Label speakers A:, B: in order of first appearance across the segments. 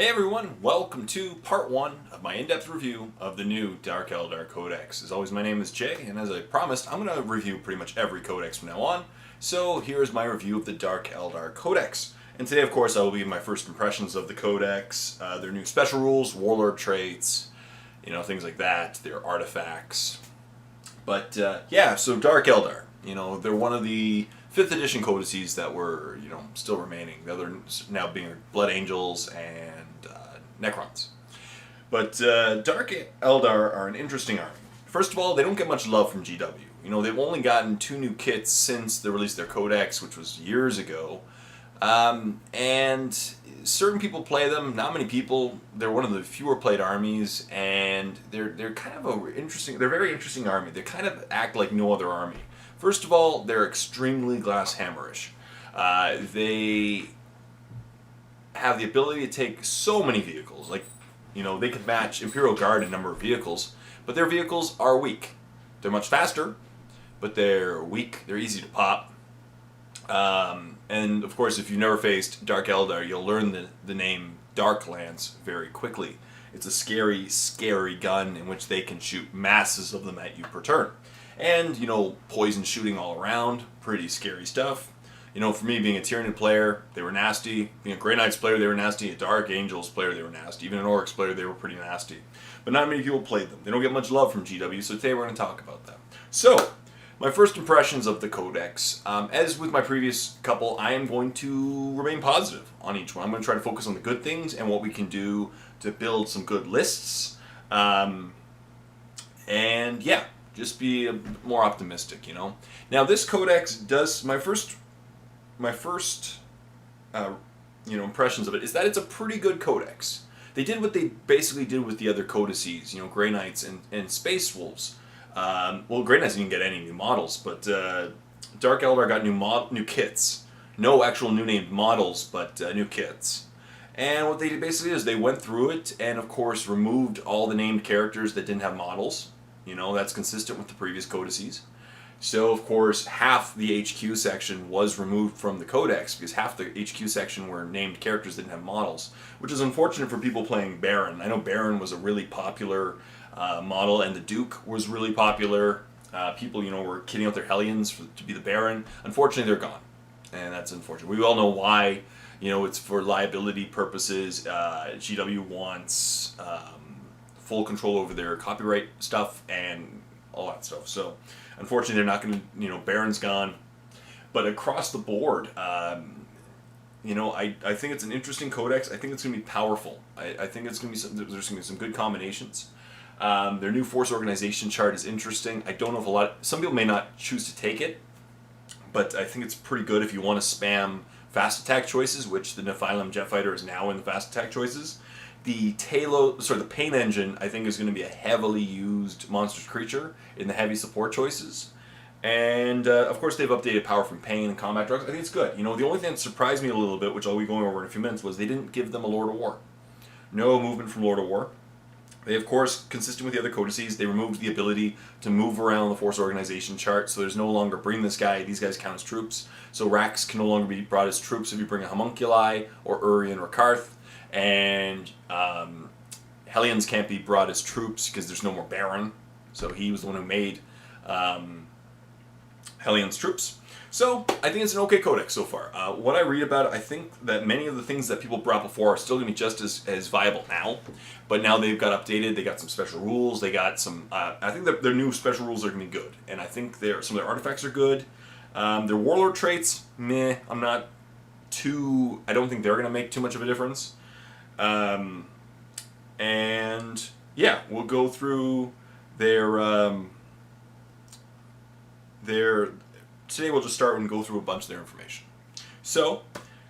A: Hey everyone, welcome to part 1 of my in-depth review of the new Dark Eldar Codex. As always, my name is Jay, and as I promised, I'm going to review pretty much every codex from now on. So here's my review of the Dark Eldar Codex. And today, of course, I will give my first impressions of the codex, their new special rules, Warlord traits, things like that, their artifacts. But yeah, so Dark Eldar, they're one of the 5th edition codices that were, still remaining. The other now being Blood Angels and Necrons. But Dark Eldar are an interesting army. First of all, they don't get much love from GW. They've only gotten 2 new kits since they released their codex, which was years ago. And certain people play them, not many people. They're one of the fewer played armies, and they're kind of they're a very interesting army. They kind of act like no other army. First of all, they're extremely glass hammerish. They have the ability to take so many vehicles. They could match Imperial Guard in number of vehicles, but their vehicles are weak. They're much faster, but they're weak. They're easy to pop. And of course, if you've never faced Dark Eldar, you'll learn the name Dark Lance very quickly. It's a scary, scary gun in which they can shoot masses of them at you per turn. And, poison shooting all around, pretty scary stuff. For me, being a Tyranid player, they were nasty. Being a Grey Knights player, they were nasty. A Dark Angels player, they were nasty. Even an Oryx player, they were pretty nasty. But not many people played them. They don't get much love from GW, so today we're going to talk about them. So, my first impressions of the Codex. As with my previous couple, I am going to remain positive on each one. I'm going to try to focus on the good things and what we can do to build some good lists. And yeah, just be a bit more optimistic, Now, this Codex does... My first impressions of it is that it's a pretty good codex. They did what they basically did with the other codices, Grey Knights and Space Wolves. Grey Knights didn't get any new models, but Dark Eldar got new kits. No actual new named models, but new kits. And what they did basically is they went through it and, of course, removed all the named characters that didn't have models. That's consistent with the previous codices. So, of course, half the HQ section was removed from the Codex because half the HQ section were named characters that didn't have models, which is unfortunate for people playing Baron. I know Baron was a really popular model, and the Duke was really popular. People, were kitting out their Hellions to be the Baron. Unfortunately, they're gone, and that's unfortunate. We all know why. It's for liability purposes. GW wants full control over their copyright stuff and all that stuff. So, unfortunately, they're not going to, Baron's gone. But across the board, I think it's an interesting codex. I think it's going to be powerful. I think it's going to be there's going to be some good combinations. Their new force organization chart is interesting. I don't know if some people may not choose to take it, but I think it's pretty good if you want to spam fast attack choices, which the Nephilim Jet Fighter is now in the fast attack choices. The Pain Engine, I think, is going to be a heavily used monstrous creature in the heavy support choices. And, of course, they've updated Power from Pain and Combat Drugs. I think it's good. The only thing that surprised me a little bit, which I'll be going over in a few minutes, was they didn't give them a Lord of War. No movement from Lord of War. They, of course, consistent with the other codices, they removed the ability to move around the force organization chart, so there's no longer bring this guy, these guys count as troops. So Rax can no longer be brought as troops if you bring a Homunculi, or Urian, or Karth. And Hellions can't be brought as troops because there's no more Baron. So he was the one who made Hellions troops. So I think it's an okay codex so far. What I read about it, I think that many of the things that people brought before are still going to be just as viable now. But now they've got updated. They got some special rules. They got some... I think that their new special rules are going to be good. And I think some of their artifacts are good. Their Warlord traits, meh. I don't think they're going to make too much of a difference. And yeah, we'll go through their today we'll just start and go through a bunch of their information. So,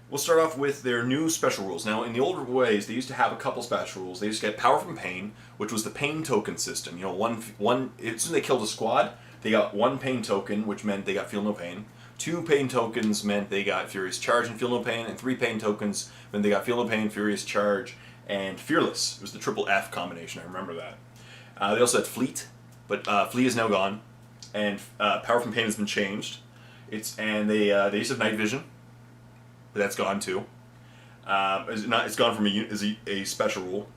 A: we'll start off with their new special rules. Now, in the older ways, they used to have a couple special rules. They used to get Power from Pain, which was the pain token system. As soon as they killed a squad, they got 1 pain token, which meant they got Feel No Pain. 2 pain tokens meant they got Furious Charge and Feel No Pain, and 3 pain tokens meant they got Feel No Pain, Furious Charge, and Fearless. It was the triple F combination, I remember that. They also had Fleet, but Fleet is now gone, and Power from Pain has been changed. They used to have Night Vision, but that's gone too. It's gone from a special rule.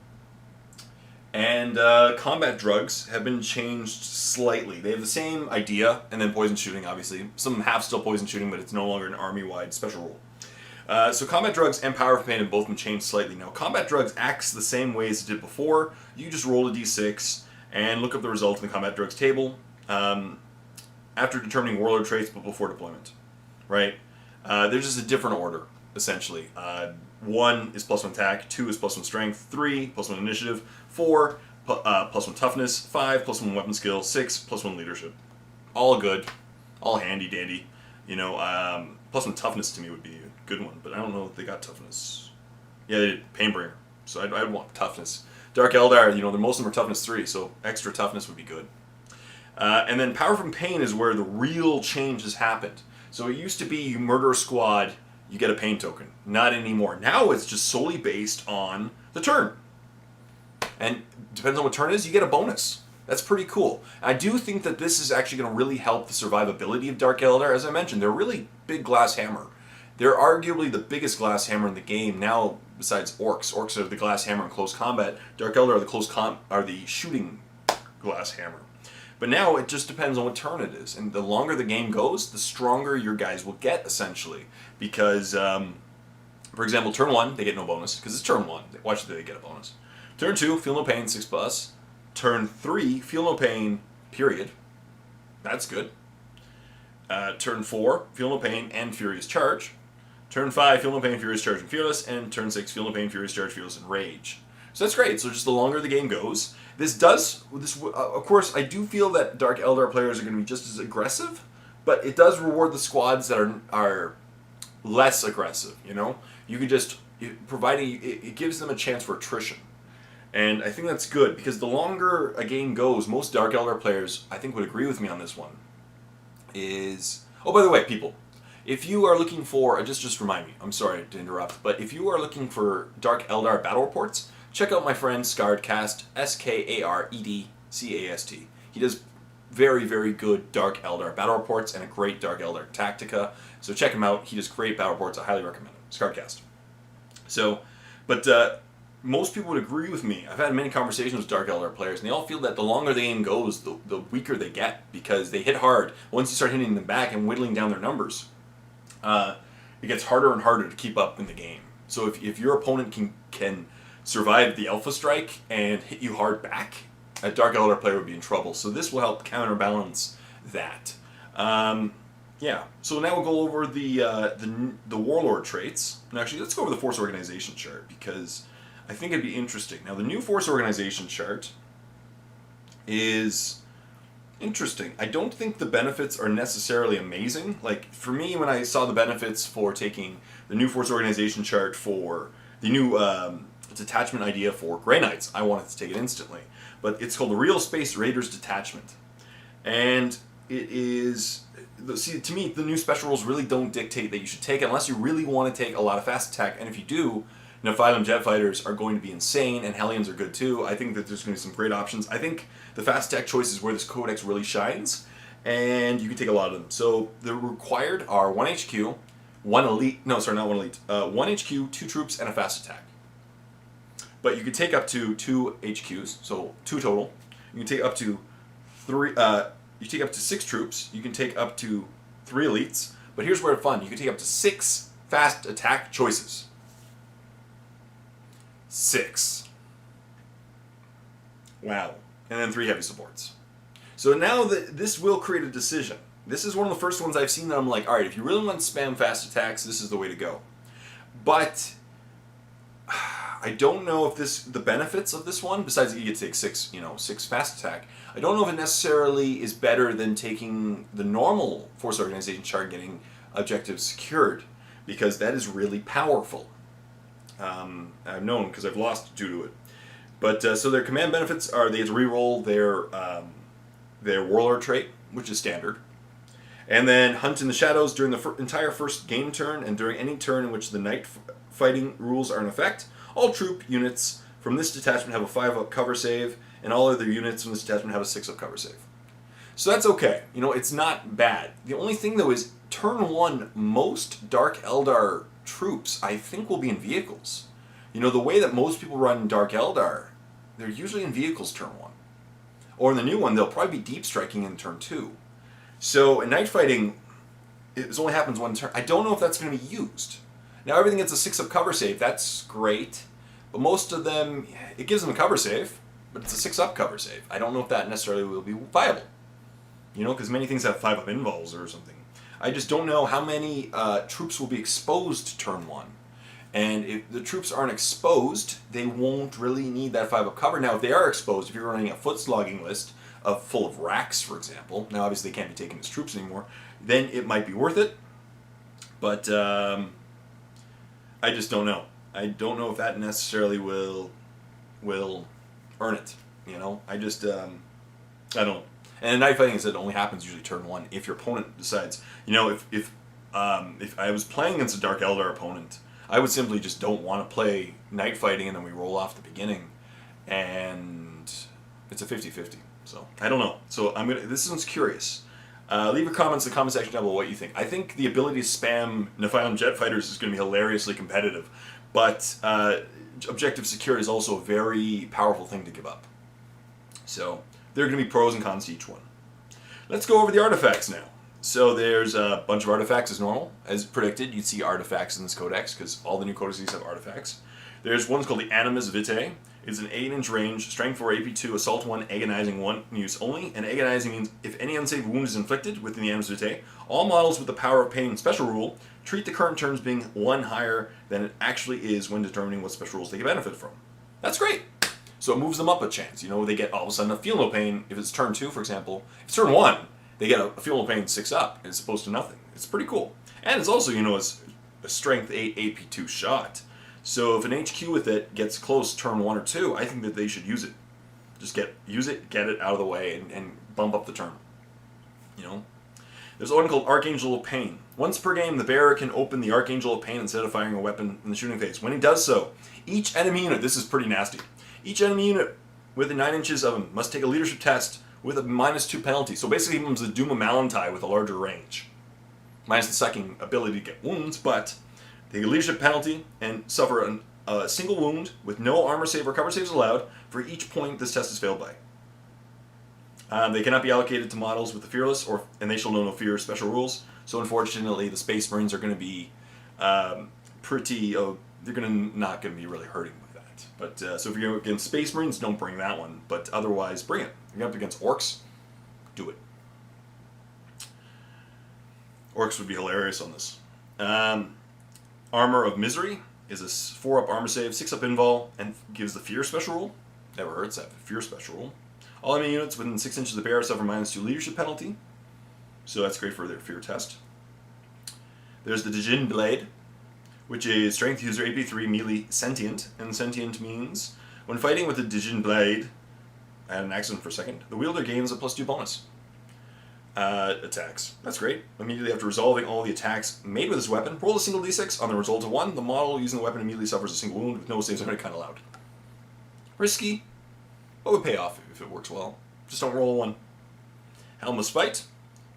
A: And combat drugs have been changed slightly. They have the same idea, and then poison shooting, obviously. Some have still poison shooting, but it's no longer an army-wide special rule. So combat drugs and power of pain have both been changed slightly. Now, combat drugs acts the same way as it did before. You just roll a d6 and look up the result in the combat drugs table after determining warlord traits, but before deployment. Right? There's just a different order, essentially. 1 is +1 attack, 2 is +1 strength, 3 +1 initiative, 4 +1 toughness, 5 +1 weapon skill, 6 +1 leadership. All good, all handy dandy. +1 toughness to me would be a good one, but I don't know if they got toughness. Yeah, they did. Painbringer. So I'd want toughness. Dark Eldar, most of them are toughness 3, so extra toughness would be good. And then power from pain is where the real change has happened. So it used to be you murder a squad, you get a pain token. Not anymore. Now it's just solely based on the turn. And depends on what turn it is, you get a bonus. That's pretty cool. I do think that this is actually going to really help the survivability of Dark Eldar. As I mentioned, they're a really big glass hammer. They're arguably the biggest glass hammer in the game now, besides orcs. Orcs are the glass hammer in close combat. Dark Eldar are the shooting glass hammer. But now it just depends on what turn it is. And the longer the game goes, the stronger your guys will get, essentially. Because, for example, turn 1, they get no bonus, because it's turn 1. Why should they get a bonus? Turn 2, feel no pain, 6+. Turn 3, feel no pain, period. That's good. Turn 4, feel no pain and furious charge. Turn 5, feel no pain, furious charge and fearless. And turn 6, feel no pain, furious charge, fearless, and rage. So that's great. So just the longer the game goes, of course, I do feel that Dark Eldar players are going to be just as aggressive, but it does reward the squads that are less aggressive. You can just providing it gives them a chance for attrition, and I think that's good because the longer a game goes, most Dark Eldar players I think would agree with me on this one. Oh, by the way, people, if you are looking for just remind me. I'm sorry to interrupt, but if you are looking for Dark Eldar battle reports, check out my friend Skaredcast, Skaredcast. He does very, very good Dark Eldar battle reports and a great Dark Eldar Tactica. So check him out. He does great battle reports. I highly recommend him. Skaredcast. But most people would agree with me. I've had many conversations with Dark Eldar players, and they all feel that the longer the game goes, the weaker they get because they hit hard. Once you start hitting them back and whittling down their numbers, it gets harder and harder to keep up in the game. So if your opponent can survive the Alpha Strike and hit you hard back, a Dark Eldar player would be in trouble. So this will help counterbalance that. Yeah. So now we'll go over the Warlord traits. And actually, let's go over the Force Organization chart because I think it'd be interesting. Now, the new Force Organization chart is interesting. I don't think the benefits are necessarily amazing. Like, for me, when I saw the benefits for taking the new Force Organization chart for the new detachment idea for Grey Knights, I wanted to take it instantly. But it's called the Realspace Raiders Detachment. And it is... See, to me, the new special rules really don't dictate that you should take it unless you really want to take a lot of fast attack. And if you do, Nephilim jet fighters are going to be insane, and Hellions are good too. I think that there's going to be some great options. I think the fast attack choice is where this codex really shines, and you can take a lot of them. So the required are 1 HQ, 1 elite, no, sorry, not 1 elite, 1 HQ, 2 troops, and a fast attack. But you can take up to 2 HQs, so 2 total. You can take up to 3, you take up to 6 troops, you can take up to 3 elites, but here's where it's fun. You can take up to 6 fast attack choices. 6. Wow. And then 3 heavy supports. So now this will create a decision. This is one of the first ones I've seen that I'm like, alright, if you really want to spam fast attacks, this is the way to go. But I don't know if the benefits of this one, besides that you get to take 6 fast attack, I don't know if it necessarily is better than taking the normal Force Organization chart getting objectives secured, because that is really powerful. I've known because I've lost due to it. But so their command benefits are they have to reroll their Warlord trait, which is standard, and then hunt in the shadows during the entire first game turn and during any turn in which the night fighting rules are in effect. All troop units from this detachment have a 5-up cover save, and all other units from this detachment have a 6-up cover save. So that's okay. It's not bad. The only thing though is turn 1, most Dark Eldar troops, I think, will be in vehicles. You know, the way that most people run Dark Eldar, they're usually in vehicles turn 1. Or in the new one, they'll probably be deep striking in turn 2. So in night fighting, it only happens one turn. I don't know if that's going to be used. Now everything gets a 6-up cover save. That's great. But most of them, it gives them a cover save, but it's a 6-up cover save. I don't know if that necessarily will be viable. You know, because many things have 5-up invols or something. I just don't know how many troops will be exposed turn 1. And if the troops aren't exposed, they won't really need that 5-up cover. Now, if they are exposed, if you're running a foot slogging list full of racks, for example, now obviously they can't be taken as troops anymore, then it might be worth it. But I just don't know. I don't know if that necessarily will earn it. You know, I don't know. And night fighting, as I said, only happens usually turn 1 if your opponent decides. You know, if I was playing against a Dark Eldar opponent, I would simply just don't want to play night fighting, and then we roll off the beginning, and it's a 50-50. So I don't know. So this one's curious. Leave your comments in the comment section down below what you think. I think the ability to spam Nephilim jet fighters is going to be hilariously competitive, but objective security is also a very powerful thing to give up. So there are going to be pros and cons to each one. Let's go over the artifacts now. So there's a bunch of artifacts as normal. As predicted, you'd see artifacts in this codex because all the new codices have artifacts. There's one called the Animus Vitae. It's an 8-inch range, strength 4, AP 2, assault 1, agonizing 1 use only. And agonizing means if any unsaved wound is inflicted within the Animus Vitae, all models with the power of pain special rule treat the current terms being 1 higher than it actually is when determining what special rules they get benefit from. That's great. So it moves them up a chance. You know, they get all of a sudden a feel no pain if it's turn 2, for example. If it's turn 1, they get a feel no pain 6-up as opposed to nothing. It's pretty cool. And it's also, you know, a strength 8 AP 2 shot. So if an HQ with it gets close turn 1 or 2, I think that they should use it. Just use it, get it out of the way, and bump up the turn. You know? There's one called Archangel of Pain. Once per game, the bearer can open the Archangel of Pain instead of firing a weapon in the shooting phase. When he does so, each enemy unit, this is pretty nasty, each enemy unit within 9 inches of him must take a leadership test with a -2 penalty. So basically he becomes the Doom of Malantai with a larger range. Minus the sucking ability to get wounds, but take a leadership penalty and suffer a single wound with no armor save or cover saves allowed for each point this test is failed by. They cannot be allocated to models with the Fearless, and they shall know no fear special rules. So unfortunately, the Space Marines are going to be they're not going to be really hurting by that. But so if you're against Space Marines, don't bring that one. But otherwise, bring it. If you're up against Orcs, do it. Orcs would be hilarious on this. Armor of Misery is a 4-up armor save, 6-up invul, and gives the Fear special rule. Never hurts that Fear special rule. All enemy units within 6 inches of the bearer suffer -2 leadership penalty. So that's great for their Fear test. There's the Djinn Blade, which is strength user AP 3 melee sentient. And sentient means when fighting with the Djinn Blade, I had an accident for a second, the wielder gains a +2 bonus. Attacks. That's great. Immediately after resolving all the attacks made with this weapon, roll a single d6. On the result of 1, the model using the weapon immediately suffers a single wound with no saves of any kind allowed. Risky, but would pay off if it works well. Just don't roll a 1. Helm of Spite.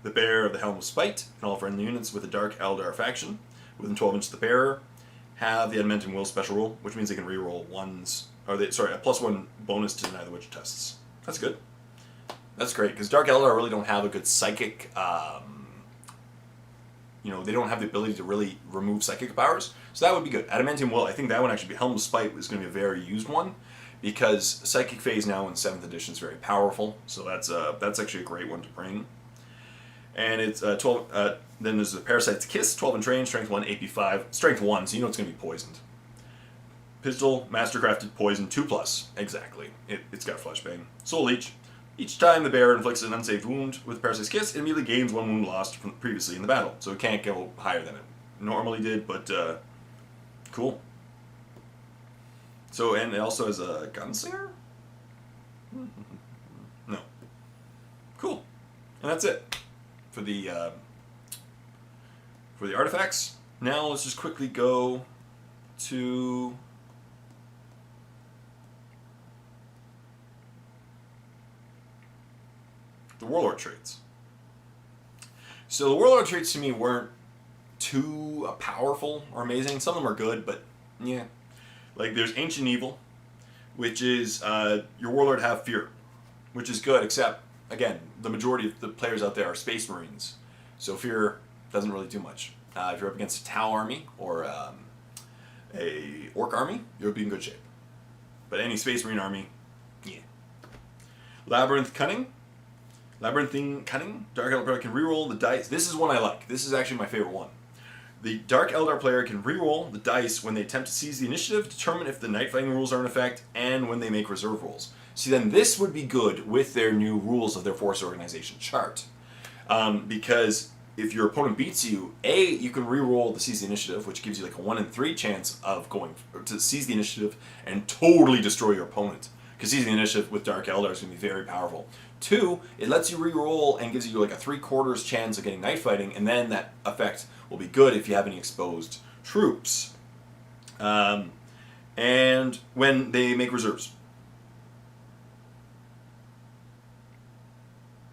A: The bearer of the Helm of Spite and all friendly units with the Dark Eldar faction within 12 inches of the bearer have the Adamantine Will special rule, which means they can reroll a +1 bonus to deny the witch tests. That's good. That's great, because Dark Eldar really don't have a good psychic, they don't have the ability to really remove psychic powers, so that would be good. Adamantium Will, I think that one actually, Helm of Spite is going to be a very used one, because Psychic Phase now in 7th edition is very powerful, so that's actually a great one to bring. And it's 12, then there's the Parasite's Kiss, 12-inch range, strength 1, AP 5, strength 1, so you know it's going to be poisoned. Pistol, Mastercrafted Poison 2+, exactly. It's got Fleshbane. Soul Leech. Each time the bearer inflicts an unsaved wound with Parasite's Kiss, it immediately gains 1 wound lost from previously in the battle. So it can't go higher than it normally did, but cool. So, and it also has a Gunslinger? No. Cool. And that's it for the artifacts. Now let's just quickly go to the Warlord traits. So the Warlord traits to me weren't too powerful or amazing. Some of them are good, but yeah. Like there's Ancient Evil, which is your Warlord have Fear, which is good, except, again, the majority of the players out there are Space Marines, so Fear doesn't really do much. If you're up against a Tau army or a Orc army, you'll be in good shape. But any Space Marine army, yeah. Labyrinthine Cunning. Dark Eldar player can reroll the dice. This is one I like. This is actually my favorite one. The Dark Eldar player can reroll the dice when they attempt to seize the initiative, determine if the night fighting rules are in effect, and when they make reserve rolls. See, then this would be good with their new rules of their force organization chart. Because if your opponent beats you, you can reroll the seize the initiative, which gives you like a 1 in 3 chance of going to seize the initiative and totally destroy your opponent. Because seizing the initiative with Dark Eldar is going to be very powerful. 2, it lets you reroll and gives you like a 3/4 chance of getting night fighting, and then that effect will be good if you have any exposed troops. And when they make reserves.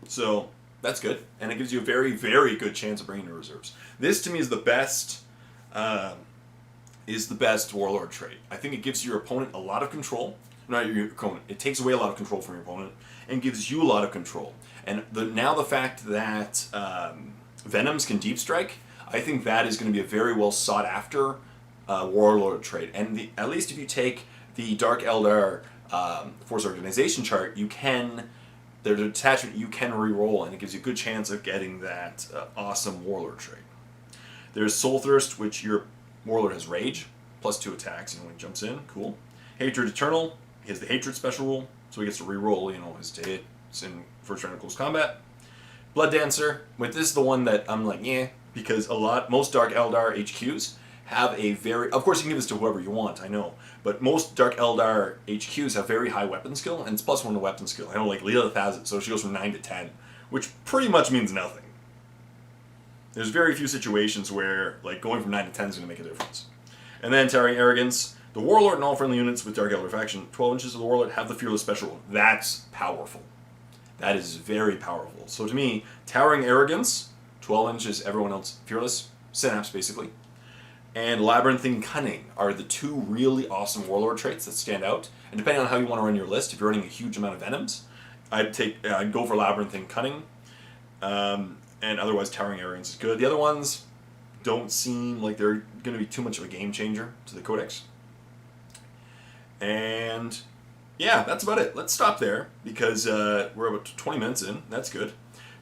A: So that's good, and it gives you a very, very good chance of bringing your reserves. This to me is the best Warlord trait. I think it gives your opponent a lot of control. Not your opponent. It takes away a lot of control from your opponent and gives you a lot of control. And now the fact that Venoms can deep strike, I think that is going to be a very well sought after Warlord trait. And at least if you take the Dark Eldar Force Organization chart, their detachment you can re-roll, and it gives you a good chance of getting that awesome Warlord trait. There's Soul Thirst, which your Warlord has Rage, +2 attacks, when he jumps in, cool. Hatred Eternal, he has the Hatred special rule, so he gets to re-roll, his to hit in first round of close combat. Blood Dancer, this is the one that I'm like, because most Dark Eldar HQs have a very, of course you can give this to whoever you want, I know, but most Dark Eldar HQs have very high weapon skill, and it's +1 to weapon skill. I know, like, Lilith has it, so she goes from 9 to 10, which pretty much means nothing. There's very few situations where, like, going from 9 to 10 is going to make a difference. And then Towering Arrogance. The Warlord and all friendly units with Dark Eldar faction, 12 inches of the Warlord, have the Fearless special rule. That's powerful. That is very powerful. So to me, Towering Arrogance, 12 inches, everyone else Fearless, Synapse basically, and Labyrinthine Cunning are the 2 really awesome Warlord traits that stand out. And depending on how you want to run your list, if you're running a huge amount of Venoms, I'd go for Labyrinthine Cunning, and otherwise Towering Arrogance is good. The other ones don't seem like they're going to be too much of a game changer to the Codex. And yeah, that's about it. Let's stop there because we're about 20 minutes in. That's good.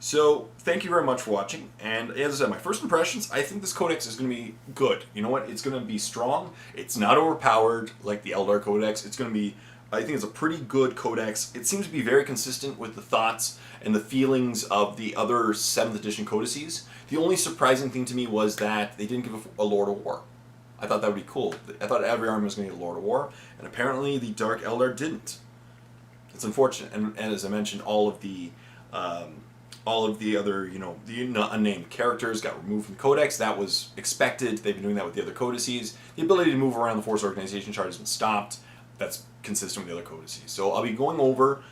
A: So thank you very much for watching. And as I said, my first impressions, I think this Codex is going to be good. You know what? It's going to be strong. It's not overpowered like the Eldar Codex. It's going to be, I think it's a pretty good Codex. It seems to be very consistent with the thoughts and the feelings of the other 7th edition codices. The only surprising thing to me was that they didn't give a Lord of War. I thought that would be cool. I thought every army was going to get a Lord of War, and apparently the Dark Eldar didn't. It's unfortunate, and as I mentioned, all of the other, the unnamed characters got removed from the Codex. That was expected. They've been doing that with the other codices. The ability to move around the Force Organization chart has been stopped. That's consistent with the other codices. So I'll be going over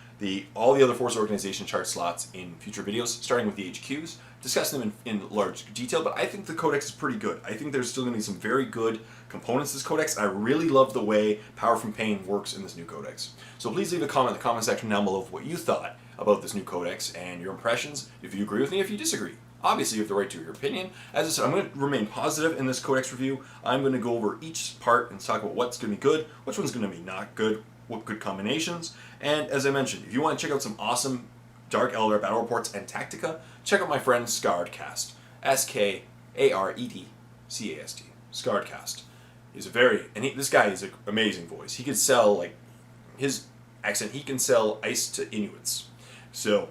A: all the other Force Organization chart slots in future videos, starting with the HQs, discussing them in large detail, but I think the Codex is pretty good. I think there's still going to be some very good components to this Codex. I really love the way Power from Pain works in this new Codex. So please leave a comment in the comment section down below of what you thought about this new Codex and your impressions, if you agree with me, if you disagree. Obviously, you have the right to your opinion. As I said, I'm going to remain positive in this Codex review. I'm going to go over each part and talk about what's going to be good, which one's going to be not good, what good combinations, and as I mentioned, if you want to check out some awesome Dark Eldar battle reports and Tactica, check out my friend Scarredcast. Skaredcast. Scarredcast. This guy is an amazing voice. He could sell, his accent, he can sell ice to Inuits. So,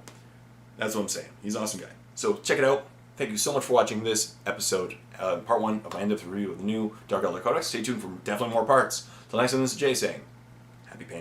A: that's what I'm saying. He's an awesome guy. So, check it out. Thank you so much for watching this episode, part 1 of my in-depth review of the new Dark Eldar Codex. Stay tuned for definitely more parts. Till next time, this is Jay saying, happy painting.